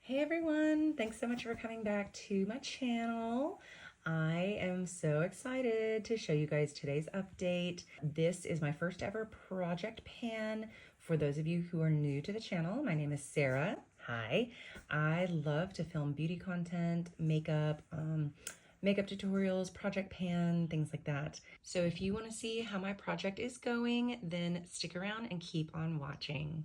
Hey everyone, thanks so much for coming back to my channel. I am so excited to show you guys today's update. This is my first ever project pan. For those of you who are new to the channel, my name is Sarah. Hi. I love to film beauty content, makeup tutorials, project pan, things like that. So if you want to see how my project is going, then stick around and keep on watching.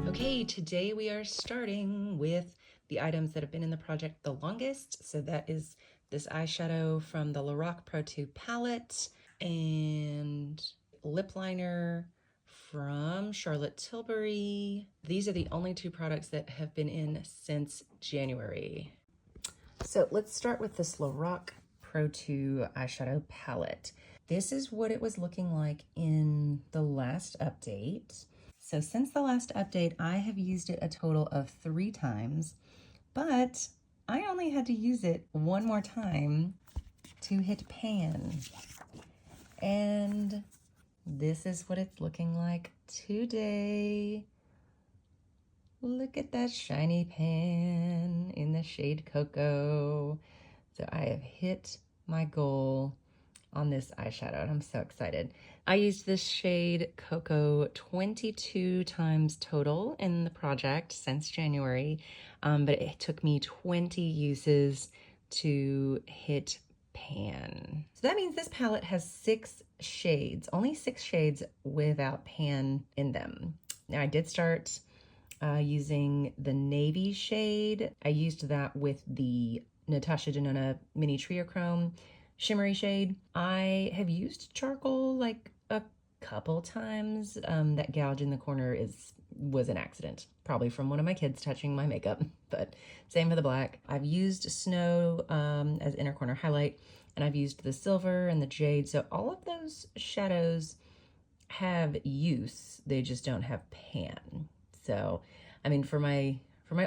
Okay, today we are starting with the items that have been in the project the longest. So that is this eyeshadow from the Lorac Pro 2 palette and lip liner from Charlotte Tilbury. These are the only two products that have been in since January. So let's start with this Lorac Pro 2 eyeshadow palette. This is what it was looking like in the last update. So since the last update, I have used it a total of 3 times, but I only had to use it one more time to hit pan. And this is what it's looking like today. Look at that shiny pan in the shade Cocoa. So I have hit my goal on this eyeshadow and I'm so excited. I used this shade Cocoa 22 times total in the project since January, but it took me 20 uses to hit pan. So that means this palette has 6 shades, only 6 shades without pan in them. Now I did start using the navy shade. I used that with the Natasha Denona Mini Triochrome shimmery shade. I have used charcoal like a couple times. That gouge in the corner was an accident, probably from one of my kids touching my makeup, but same for the black. I've used snow as inner corner highlight, and I've used the silver and the jade. So all of those shadows have use, they just don't have pan. So, I mean, for my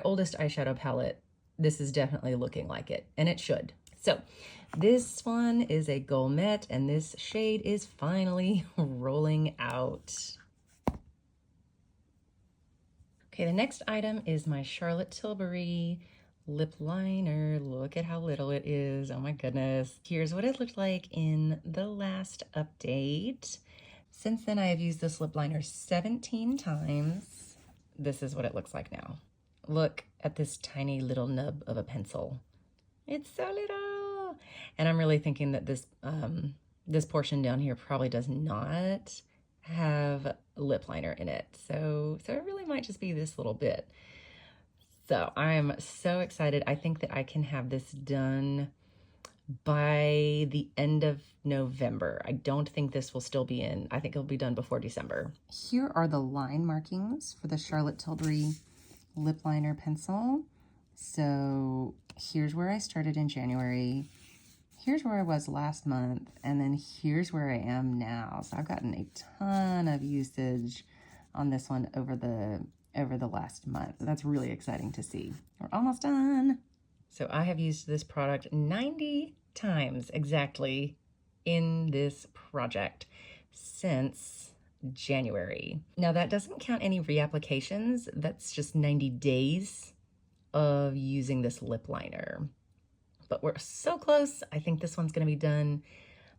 oldest eyeshadow palette, this is definitely looking like it, and it should. So this one is a Gourmet, and this shade is finally rolling out. Okay, the next item is my Charlotte Tilbury lip liner. Look at how little it is. Oh my goodness. Here's what it looked like in the last update. Since then, I have used this lip liner 17 times. This is what it looks like now. Look at this tiny little nub of a pencil. It's so little. And I'm really thinking that this this portion down here probably does not have lip liner in it. So it really might just be this little bit. So I'm so excited. I think that I can have this done by the end of November. I don't think this will still be in. I think it'll be done before December. Here are the line markings for the Charlotte Tilbury lip liner pencil. So here's where I started in January. Here's where I was last month, and then here's where I am now. So I've gotten a ton of usage on this one over the last month. That's really exciting to see. We're almost done. So I have used this product 90 times exactly in this project since January. Now that doesn't count any reapplications. That's just 90 days of using this lip liner. But we're so close. I think this one's gonna be done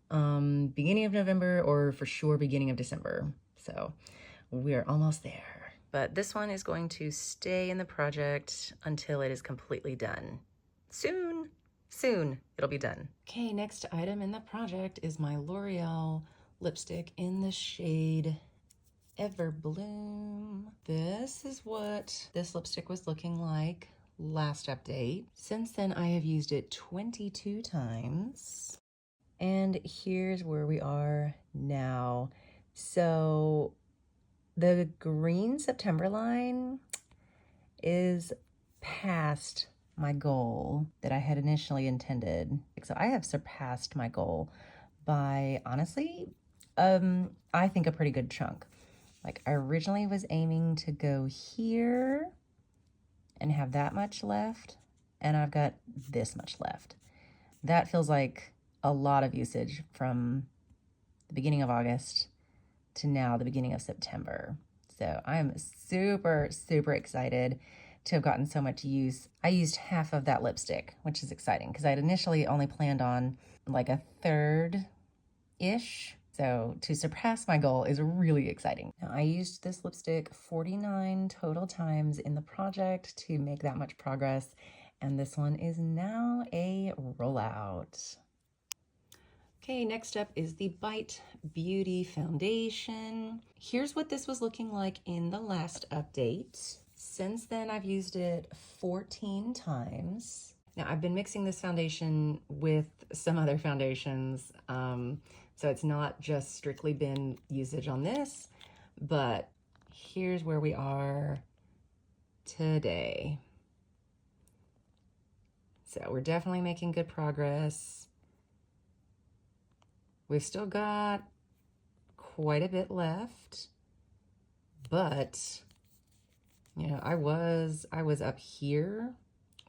beginning of November, or for sure beginning of December. So we're almost there. But this one is going to stay in the project until it is completely done. Soon it'll be done. Okay, next item in the project is my L'Oreal lipstick in the shade Everbloom. This is what this lipstick was looking like last update. Since then, I have used it 22 times. And here's where we are now. So the green September line is past my goal that I had initially intended. So I have surpassed my goal by, honestly, I think a pretty good chunk. Like I originally was aiming to go here and have that much left, and I've got this much left. That feels like a lot of usage from the beginning of August to now, the beginning of September. So I'm super, super excited to have gotten so much use. I used half of that lipstick, which is exciting because I'd initially only planned on like a third-ish. So to surpass my goal is really exciting. Now, I used this lipstick 49 total times in the project to make that much progress, and this one is now a rollout. Okay, next up is the Bite Beauty Foundation. Here's what this was looking like in the last update. Since then, I've used it 14 times. Now, I've been mixing this foundation with some other foundations, so it's not just strictly been usage on this, but here's where we are today. So we're definitely making good progress. We've still got quite a bit left, but you know, I was up here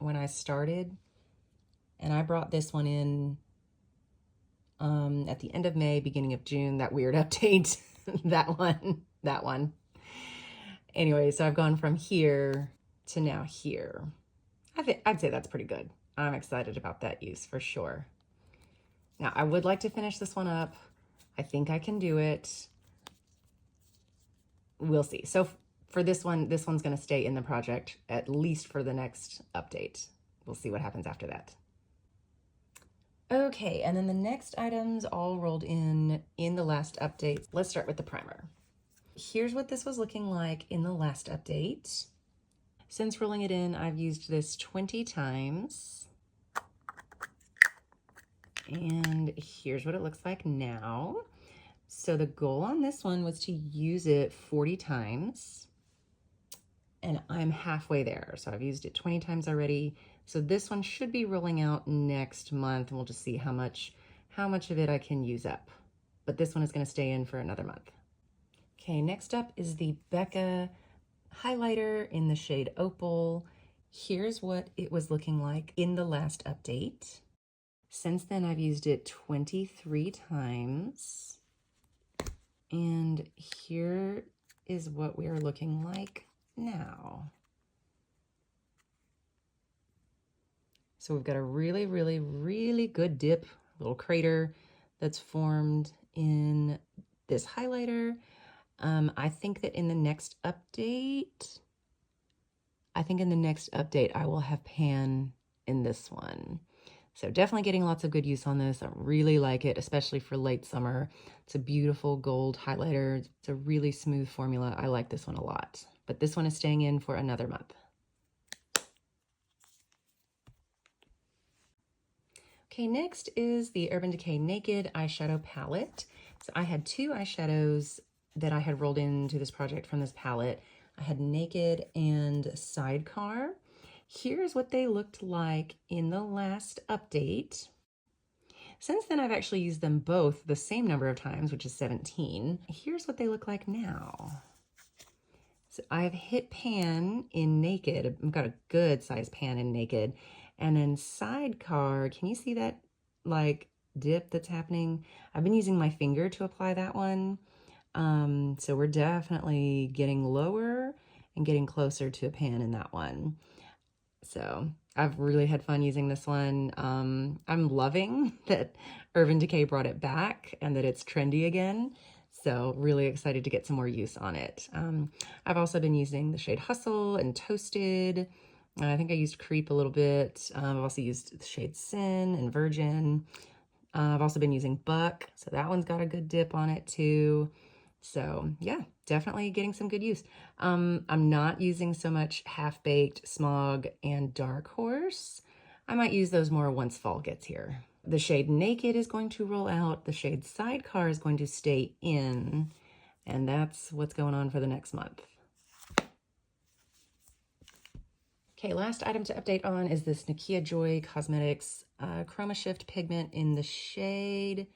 when I started, and I brought this one in at the end of May, beginning of June, that weird update, that one. Anyway, so I've gone from here to now here. I'd say that's pretty good. I'm excited about that use for sure. Now, I would like to finish this one up. I think I can do it. We'll see. So for this one's going to stay in the project at least for the next update. We'll see what happens after that. Okay, and then the next items all rolled in the last update. Let's start with the primer. Here's what this was looking like in the last update. Since rolling it in, I've used this 20 times. And here's what it looks like now. So the goal on this one was to use it 40 times. And I'm halfway there. So I've used it 20 times already. So this one should be rolling out next month, and we'll just see how much of it I can use up. But this one is going to stay in for another month. Okay, next up is the BECCA highlighter in the shade Opal. Here's what it was looking like in the last update. Since then, I've used it 23 times. And here is what we are looking like now. So we've got a really, really, really good dip, little crater that's formed in this highlighter. I think that in the next update, I will have pan in this one. So definitely getting lots of good use on this. I really like it, especially for late summer. It's a beautiful gold highlighter. It's a really smooth formula. I like this one a lot, but this one is staying in for another month. Okay, next is the Urban Decay Naked eyeshadow palette. So I had two eyeshadows that I had rolled into this project from this palette. I had Naked and Sidecar. Here's what they looked like in the last update. Since then, I've actually used them both the same number of times, which is 17. Here's what they look like now. So I've hit pan in Naked. I've got a good size pan in Naked. And then Sidecar, can you see that like dip that's happening? I've been using my finger to apply that one. So we're definitely getting lower and getting closer to a pan in that one. So I've really had fun using this one. I'm loving that Urban Decay brought it back and that it's trendy again. So really excited to get some more use on it. I've also been using the shade Hustle and Toasted. I think I used Creep a little bit. I've also used the shade Sin and Virgin. I've also been using Buck, so that one's got a good dip on it too. So yeah, definitely getting some good use. I'm not using so much Half Baked, Smog, and Dark Horse. I might use those more once fall gets here. The shade Naked is going to roll out. The shade Sidecar is going to stay in. And that's what's going on for the next month. Okay, last item to update on is this Nikkia Joy Cosmetics Chroma Shift Pigment in the shade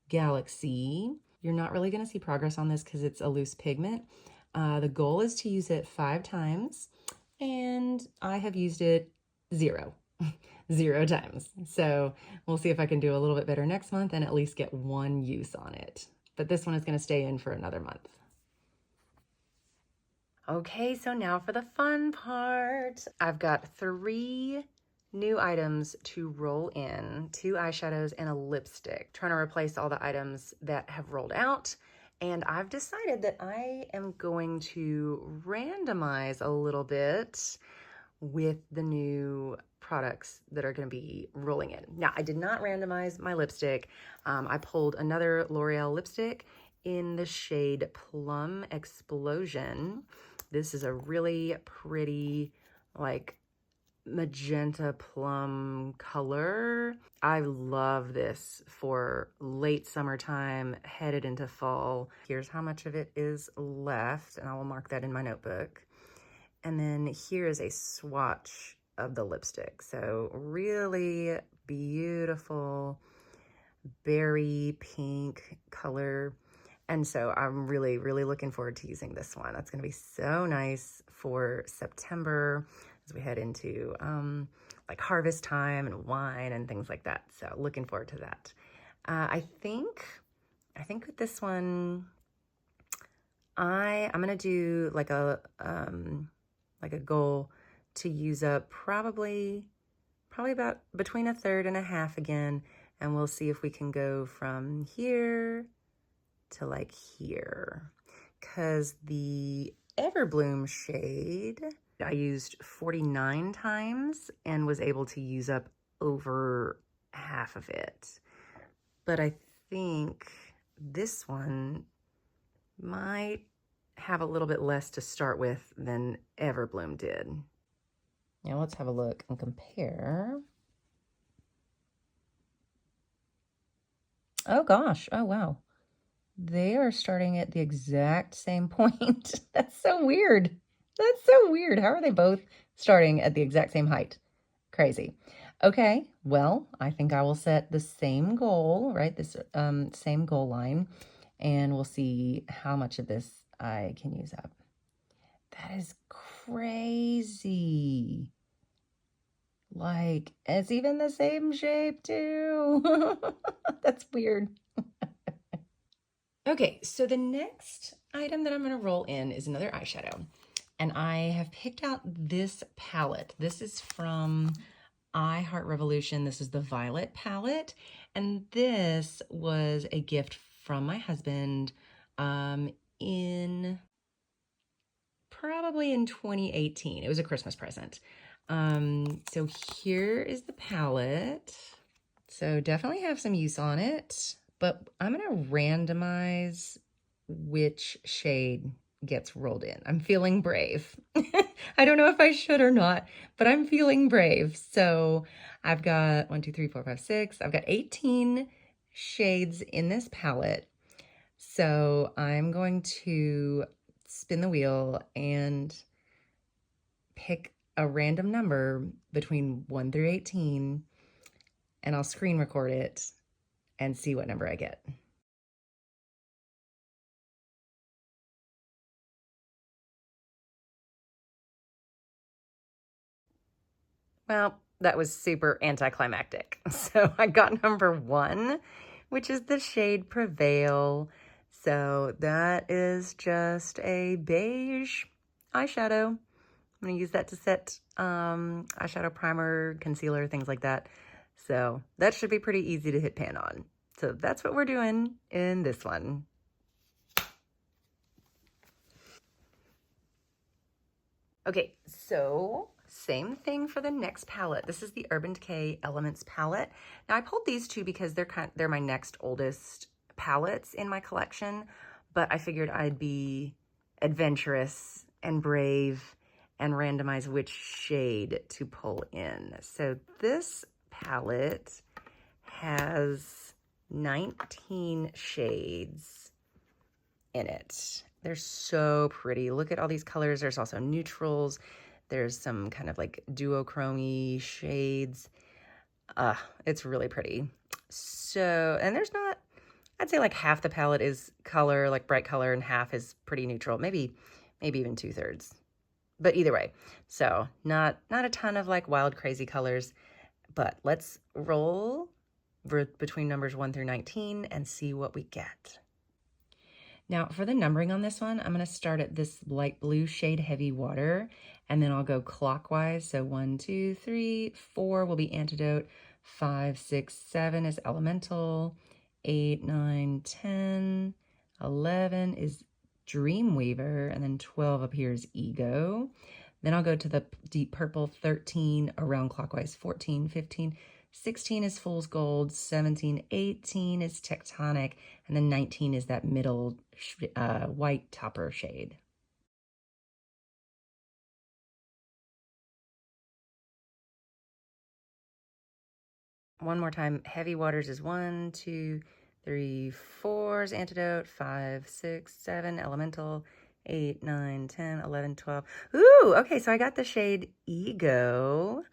Galaxy. You're not really going to see progress on this because it's a loose pigment. The goal is to use it 5 times, and I have used it 0 times. So we'll see if I can do a little bit better next month and at least get 1 use on it. but this one is going to stay in for another month. Okay, so now for the fun part. I've got 3 new items to roll in, 2 eyeshadows and a lipstick, trying to replace all the items that have rolled out. And I've decided that I am going to randomize a little bit with the new products that are going to be rolling in. Now, I did not randomize my lipstick. I pulled another L'Oreal lipstick in the shade Plum Explosion. This is a really pretty, like, magenta plum color. I love this for late summertime, headed into fall. Here's how much of it is left, and I will mark that in my notebook. And then here is a swatch of the lipstick. So really beautiful berry pink color. And so I'm really, really looking forward to using this one. That's gonna be so nice for September as we head into like harvest time and wine and things like that. So looking forward to that. I think with this one, I'm gonna do like a goal to use up probably about between 1/3 and 1/2 again, and we'll see if we can go from here to like here, because the Everbloom shade I used 49 times and was able to use up over half of it. But I think this one might have a little bit less to start with than Everbloom did. Now let's have a look and compare. Oh gosh, oh wow. They are starting at the exact same point. That's so weird. That's so weird. How are they both starting at the exact same height? Crazy. Okay, well, I think I will set the same goal, right? This same goal line, and we'll see how much of this I can use up. That is crazy. Like, it's even the same shape too. That's weird. Okay, so the next item that I'm going to roll in is another eyeshadow. And I have picked out this palette. This is from I Heart Revolution. This is the Violet palette. And this was a gift from my husband probably in 2018. It was a Christmas present. So here is the palette. So definitely have some use on it, but I'm gonna randomize which shade gets rolled in. I'm feeling brave. I don't know if I should or not, but I'm feeling brave. So I've got 1, 2, 3, 4, 5, 6. I've got 18 shades in this palette. So I'm going to spin the wheel and pick a random number between 1 through 18, and I'll screen record it and see what number I get. Well, that was super anticlimactic. So I got number 1, which is the shade Prevail. So that is just a beige eyeshadow. I'm gonna use that to set eyeshadow primer, concealer, things like that. So that should be pretty easy to hit pan on. So that's what we're doing in this one. Okay, so same thing for the next palette. This is the Urban Decay Elements palette. Now I pulled these two because they're my next oldest palettes in my collection, but I figured I'd be adventurous and brave and randomize which shade to pull in. So this palette has 19 shades in it. They're so pretty. Look at all these colors. There's also neutrals. There's some kind of like duochrome shades. It's really pretty. So, and there's not, I'd say like half the palette is color, like bright color, and half is pretty neutral. Maybe even 2/3. But either way, so not a ton of like wild, crazy colors, but let's roll between numbers 1 through 19 and see what we get. Now for the numbering on this one, I'm going to start at this light blue shade Heavy Water, and then I'll go clockwise. So 1, 2, 3, 4 will be Antidote, 5, 6, 7 is Elemental, 8, 9, 10, 11 is Dreamweaver, and then 12 appears Ego. Then I'll go to the deep purple, 13 around clockwise, 14, 15, 16 is Fool's Gold, 17, 18 is Tectonic, and then 19 is that middle white topper shade. One more time, Heavy Waters is 1, 2, 3, 4 is Antidote, 5, 6, 7, Elemental, 8, 9, 10, 11, 12. Ooh, okay, so I got the shade Ego.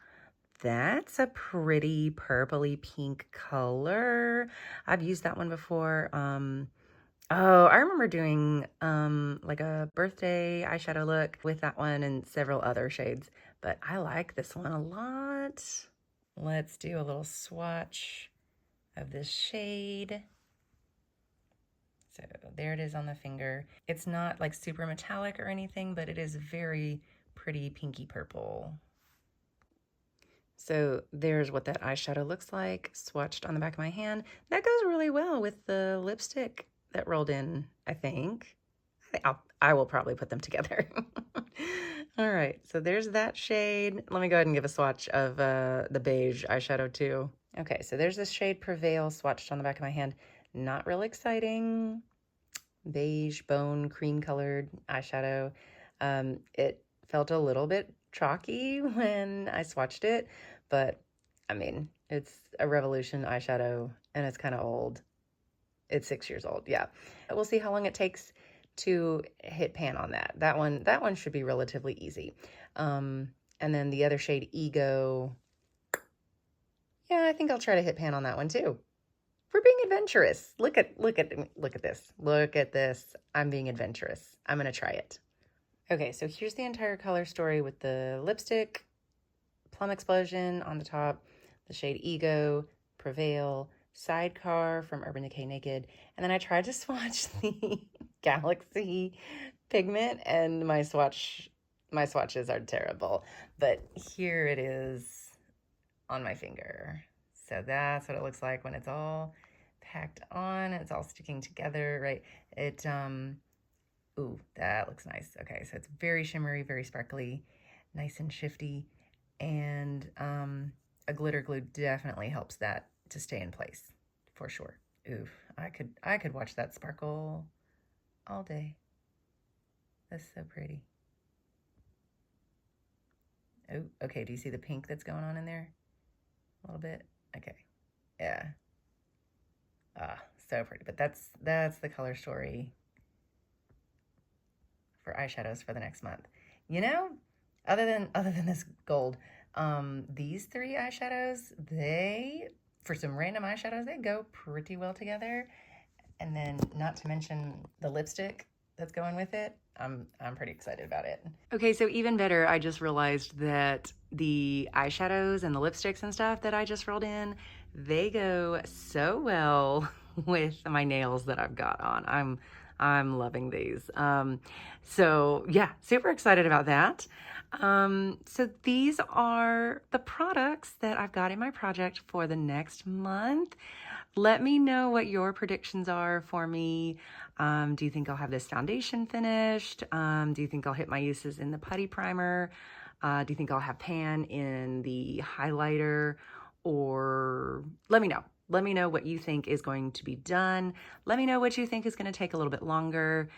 That's a pretty purpley pink color. I've used that one before. Oh, I remember doing like a birthday eyeshadow look with that one and several other shades, but I like this one a lot. Let's do a little swatch of this shade. So there it is on the finger. It's not like super metallic or anything, but it is very pretty pinky purple. So there's what that eyeshadow looks like, swatched on the back of my hand. That goes really well with the lipstick that rolled in, I think. I will probably put them together. All right, so there's that shade. Let me go ahead and give a swatch of the beige eyeshadow too. Okay, so there's this shade Prevail swatched on the back of my hand. Not real exciting. Beige, bone, cream colored eyeshadow. It felt a little bit chalky when I swatched it, but I mean, it's a Revolution eyeshadow and it's kind of old. It's 6 years old, yeah. We'll see how long it takes to hit pan on that. That one should be relatively easy. And then the other shade Ego, yeah, I think I'll try to hit pan on that one too. We're being adventurous. Look at this. Look at this. I'm being adventurous. I'm gonna try it. Okay, so here's the entire color story with the lipstick, Plum Explosion on the top, the shade Ego, Prevail, Sidecar from Urban Decay Naked, and then I tried to swatch the Galaxy Pigment, and my swatches are terrible, but here it is on my finger. So that's what it looks like when it's all packed on, it's all sticking together, right? It, ooh, that looks nice. Okay, so it's very shimmery, very sparkly, nice and shifty, and a glitter glue definitely helps that to stay in place, for sure. Oof, I could watch that sparkle all day. That's so pretty. Oh, okay, do you see the pink that's going on in there? A little bit? Okay, yeah. Ah, so pretty, but that's the color story for eyeshadows for the next month. You know, other than this gold, these three eyeshadows, for some random eyeshadows, they go pretty well together. And then not to mention the lipstick that's going with it. I'm pretty excited about it. Okay, so even better, I just realized that the eyeshadows and the lipsticks and stuff that I just rolled in, they go so well with my nails that I've got on. I'm loving these. So yeah, super excited about that. So these are the products that I've got in my project for the next month. Let me know what your predictions are for me. Do you think I'll have this foundation finished? Do you think I'll hit my uses in the putty primer? Do you think I'll have pan in the highlighter? Or let me know. Let me know what you think is going to be done. Let me know what you think is going to take a little bit longer,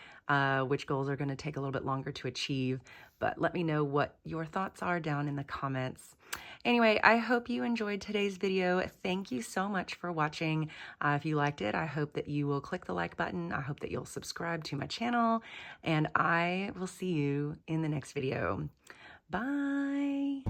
which goals are going to take a little bit longer to achieve. But let me know what your thoughts are down in the comments. Anyway, I hope you enjoyed today's video. Thank you so much for watching. If you liked it, I hope that you will click the like button. I hope that you'll subscribe to my channel, and I will see you in the next video. Bye.